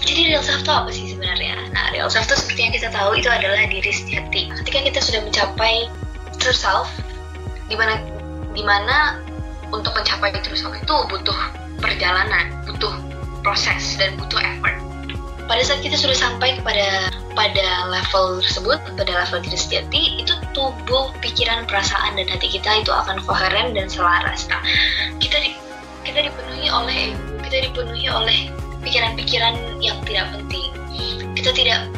Jadi real self itu apa sih sebenarnya? Nah, real self itu seperti yang kita tahu itu adalah diri sejati. Ketika kita sudah mencapai true self, dimana untuk mencapai true self itu butuh perjalanan, butuh proses, dan butuh effort. Pada saat kita sudah sampai pada level tersebut, pada level diri sejati, itu tubuh, pikiran, perasaan, dan hati kita itu akan koheren dan selaras. Nah, kita dipenuhi oleh ego, kita dipenuhi oleh pikiran-pikiran yang tidak penting. Kita tidak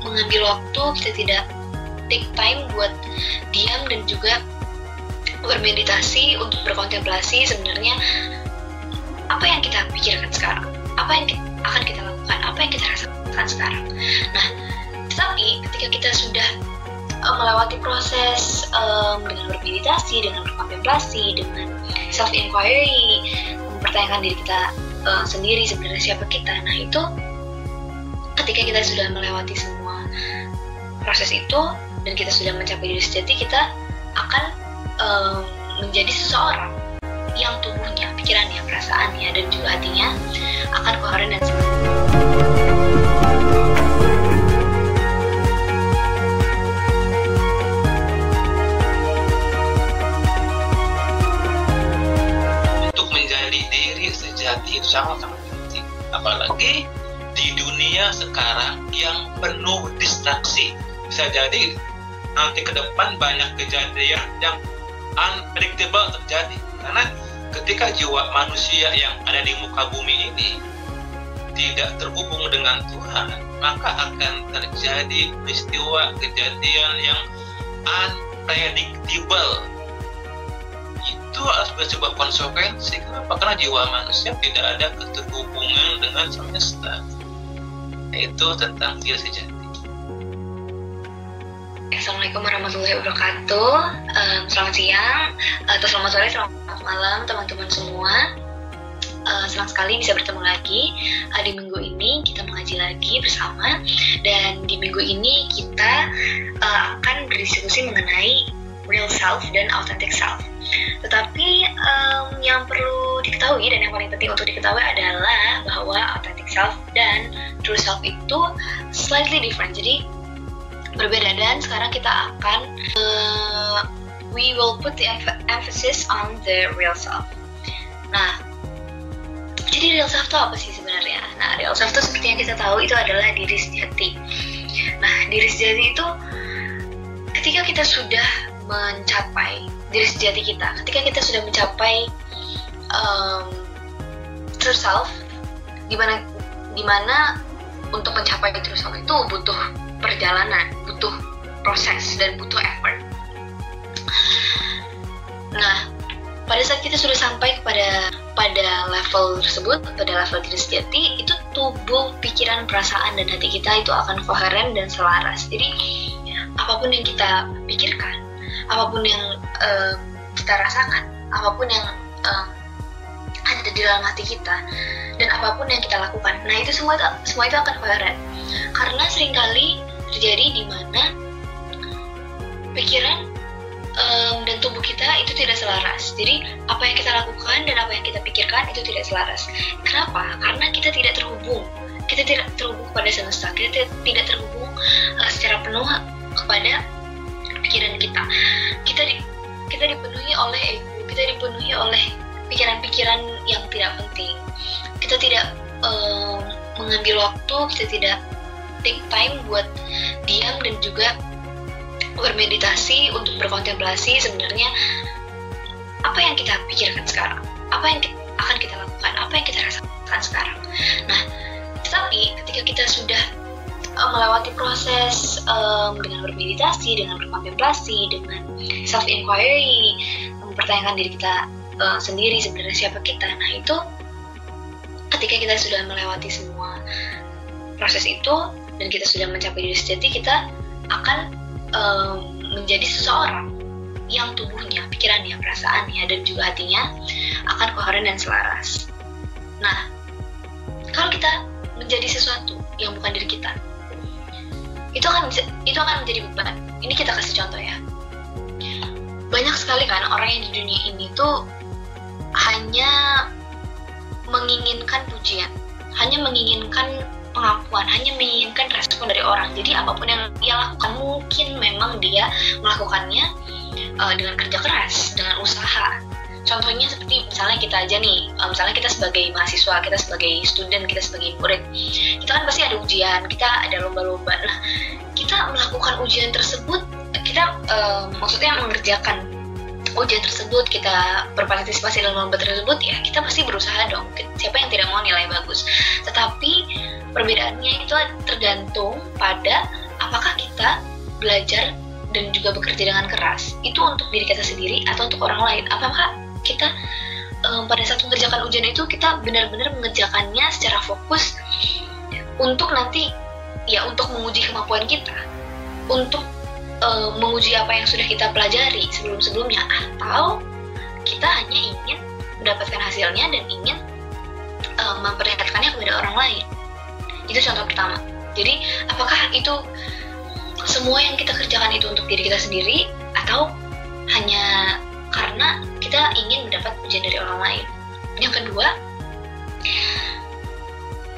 mengambil waktu, kita tidak take time buat diam dan juga bermeditasi untuk berkontemplasi sebenarnya apa yang kita pikirkan sekarang, apa yang akan kita lakukan, apa yang kita rasakan sekarang. Nah, tetapi ketika kita sudah melewati proses dengan bermeditasi, dengan berkontemplasi, dengan self-inquiry, mempertanyakan diri kita sendiri sebenarnya siapa kita. Nah, itu ketika kita sudah melewati semua proses itu dan kita sudah mencapai diri sejati, kita akan menjadi seseorang yang tubuhnya, pikirannya, perasaannya, dan juga hatinya akan koheren dan selaras. Untuk menjadi diri sejati itu sangat-sangat penting, apalagi di dunia sekarang yang penuh distraksi. Bisa jadi nanti ke depan banyak kejadian yang unpredictable terjadi, karena ketika jiwa manusia yang ada di muka bumi ini tidak terhubung dengan Tuhan, maka akan terjadi peristiwa kejadian yang unpredictable. Itu harus sebuah konsekuensi. Kenapa? Karena jiwa manusia tidak ada keterhubungan dengan semesta. Itu tentang diri sejati. Assalamualaikum warahmatullahi wabarakatuh. Selamat siang, atau selamat sore, selamat malam teman-teman semua. Senang sekali bisa bertemu lagi. Di minggu ini kita mengaji lagi bersama, dan di minggu ini kita akan berdiskusi mengenai real self dan authentic self. Tetapi yang perlu diketahui dan yang paling penting untuk diketahui adalah bahwa authentic self dan true self itu slightly different. Jadi berbeda, dan sekarang kita akan we will put the emphasis on the real self. Nah, jadi real self itu apa sih sebenarnya? Nah, real self itu seperti yang kita tahu itu adalah diri sejati. Nah, diri sejati itu ketika kita sudah mencapai diri sejati kita, ketika kita sudah mencapai true self, dimana untuk mencapai true self itu butuh perjalanan, butuh proses, dan butuh effort. Nah, pada saat kita sudah sampai pada level tersebut, pada level diri sejati, itu tubuh, pikiran, perasaan, dan hati kita itu akan koheren dan selaras. Jadi apapun yang kita pikirkan, apapun yang kita rasakan, apapun yang ada di dalam hati kita, dan apapun yang kita lakukan, nah itu semua itu akan koheren. Karena seringkali terjadi di mana pikiran dan tubuh kita itu tidak selaras. Jadi apa yang kita lakukan dan apa yang kita pikirkan itu tidak selaras. Kenapa? Karena kita tidak terhubung. Kita tidak terhubung kepada semesta. Kita tidak terhubung secara penuh kepada pikiran kita. Kita dipenuhi oleh ego. Kita dipenuhi oleh pikiran-pikiran yang tidak penting. Kita tidak mengambil waktu. Kita tidak take time buat diam dan juga bermeditasi untuk berkontemplasi sebenarnya apa yang kita pikirkan sekarang, apa yang akan kita lakukan, apa yang kita rasakan sekarang. Nah, tetapi ketika kita sudah melewati proses dengan bermeditasi, dengan berkontemplasi, dengan self-inquiry, mempertanyakan diri kita sendiri sebenarnya siapa kita. Nah, itu ketika kita sudah melewati semua proses itu dan kita sudah mencapai diri sejati, kita akan menjadi seseorang yang tubuhnya, pikirannya, perasaannya, dan juga hatinya akan koheren dan selaras. Nah, kalau kita menjadi sesuatu yang bukan diri kita, itu akan menjadi beban. Ini kita kasih contoh ya. Banyak sekali kan orang yang di dunia ini tuh hanya menginginkan pujian, hanya menginginkan pengakuan, hanya menginginkan respon dari orang. Jadi apapun yang dia lakukan, mungkin memang dia melakukannya dengan kerja keras, dengan usaha. Contohnya seperti misalnya kita aja nih, misalnya kita sebagai mahasiswa, kita sebagai student, kita sebagai murid, kita kan pasti ada ujian, kita ada lomba-lomba. Nah, kita melakukan ujian tersebut, kita maksudnya mengerjakan ujian tersebut, kita berpartisipasi dalam lomba tersebut, ya kita pasti berusaha dong. Siapa yang tidak mau nilai bagus? Tetapi perbedaannya itu tergantung pada apakah kita belajar dan juga bekerja dengan keras itu untuk diri kita sendiri atau untuk orang lain. Apakah kita pada saat mengerjakan ujian itu kita benar-benar mengerjakannya secara fokus untuk nanti ya untuk menguji kemampuan kita, untuk menguji apa yang sudah kita pelajari sebelum-sebelumnya, atau kita hanya ingin mendapatkan hasilnya dan ingin memperlihatkannya kepada orang lain. Itu contoh pertama. Jadi apakah itu semua yang kita kerjakan itu untuk diri kita sendiri atau hanya karena kita ingin mendapat pujian dari orang lain? Yang kedua,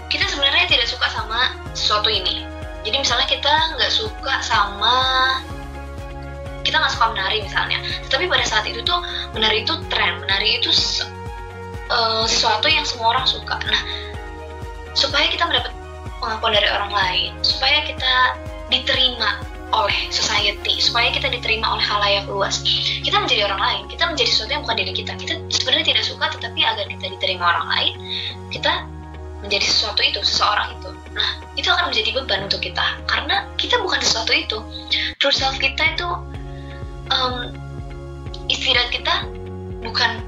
kita sebenarnya tidak suka sama sesuatu ini. Jadi misalnya kita nggak suka menari misalnya, tetapi pada saat itu tuh menari itu tren, menari itu sesuatu yang semua orang suka. Nah, supaya kita mendapat pengakuan dari orang lain, supaya kita diterima oleh society, supaya kita diterima oleh khalayak luas, kita menjadi orang lain, kita menjadi sesuatu yang bukan diri kita. Kita sebenarnya tidak suka, tetapi agar kita diterima orang lain, kita menjadi sesuatu itu, seseorang itu. Nah, itu akan menjadi beban untuk kita, karena kita bukan sesuatu itu. True self kita itu, istilah kita bukan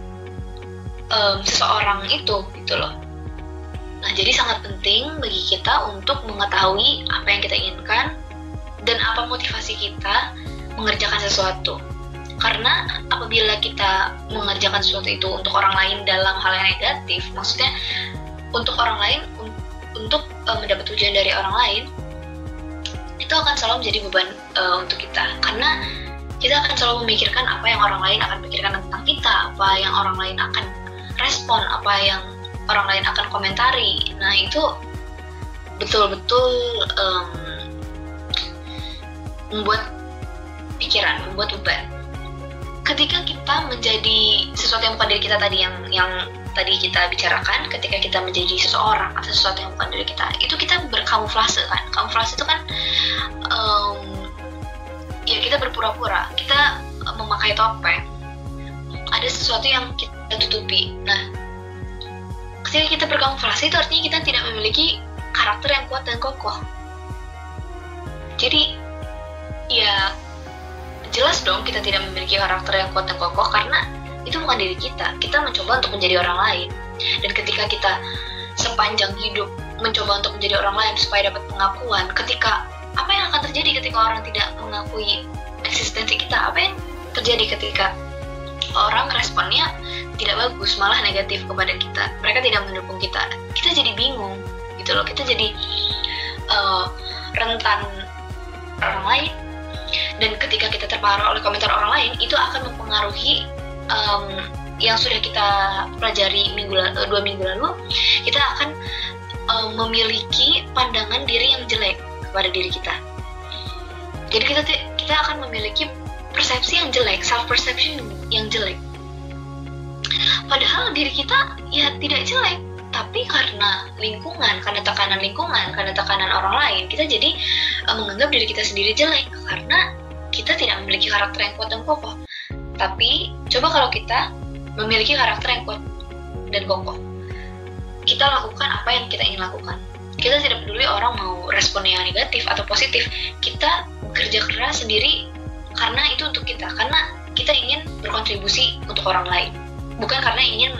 seseorang itu, gitu loh. Nah, jadi sangat penting bagi kita untuk mengetahui apa yang kita inginkan dan apa motivasi kita mengerjakan sesuatu. Karena apabila kita mengerjakan sesuatu itu untuk orang lain dalam hal yang negatif, maksudnya untuk orang lain, untuk mendapat ujian dari orang lain, itu akan selalu menjadi beban untuk kita. Karena kita akan selalu memikirkan apa yang orang lain akan pikirkan tentang kita, apa yang orang lain akan respon, apa yang orang lain akan komentari. Nah, itu betul-betul membuat pikiran, membuat beban. Ketika kita menjadi sesuatu yang bukan diri kita tadi, yang tadi kita bicarakan, ketika kita menjadi seseorang atau sesuatu yang bukan diri kita, itu kita berkamuflase kan. Kamuflase itu kan ya kita berpura-pura, kita memakai topeng, ada sesuatu yang kita tutupi. Nah, ketika kita berkamuflase itu artinya kita tidak memiliki karakter yang kuat dan kokoh. Jadi ya jelas dong kita tidak memiliki karakter yang kuat dan kokoh, karena itu bukan diri kita. Kita mencoba untuk menjadi orang lain, dan ketika kita sepanjang hidup mencoba untuk menjadi orang lain supaya dapat pengakuan, ketika apa yang akan terjadi ketika orang tidak mengakui eksistensi kita? Apa yang terjadi ketika orang responnya tidak bagus, malah negatif kepada kita, mereka tidak mendukung kita? Kita jadi bingung gitu loh, kita jadi rentan orang lain. Dan ketika kita terpengaruh oleh komentar orang lain, itu akan mempengaruhi yang sudah kita pelajari 2 minggu lalu. Kita akan memiliki pandangan diri yang jelek kepada diri kita. Jadi kita akan memiliki persepsi yang jelek, self perception yang jelek. Padahal diri kita ya tidak jelek, tapi karena lingkungan, karena tekanan lingkungan, karena tekanan orang lain, kita jadi menganggap diri kita sendiri jelek karena kita tidak memiliki karakter yang kuat dan kokoh. Tapi coba kalau kita memiliki karakter yang kuat dan kokoh, kita lakukan apa yang kita ingin lakukan. Kita tidak peduli orang mau responnya yang negatif atau positif. Kita bekerja keras sendiri karena itu untuk kita, karena kita ingin berkontribusi untuk orang lain, bukan karena ingin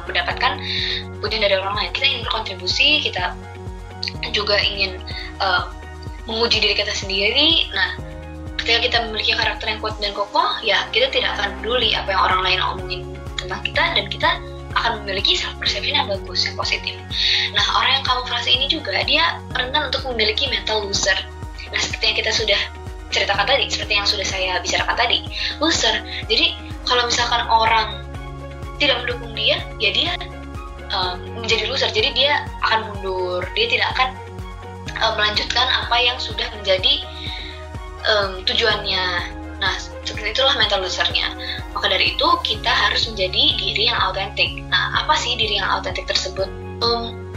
mendapatkan pujian dari orang lain. Kita ingin berkontribusi, kita juga ingin menguji diri kita sendiri. Nah, ketika kita memiliki karakter yang kuat dan kokoh, ya kita tidak akan peduli apa yang orang lain omongin tentang kita, dan kita akan memiliki self perception yang bagus, yang positif. Nah, orang yang kamuflase ini juga dia rentan untuk memiliki mental loser. Nah, seperti yang kita sudah ceritakan tadi, seperti yang sudah saya bicarakan tadi, loser. Jadi kalau misalkan orang tidak mendukung dia, ya dia menjadi loser. Jadi dia akan mundur, dia tidak akan melanjutkan apa yang sudah menjadi tujuannya. Nah, seperti itulah mental losernya. Maka dari itu kita harus menjadi diri yang autentik. Nah, apa sih diri yang autentik tersebut?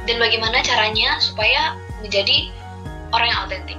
Dan bagaimana caranya supaya menjadi orang yang autentik?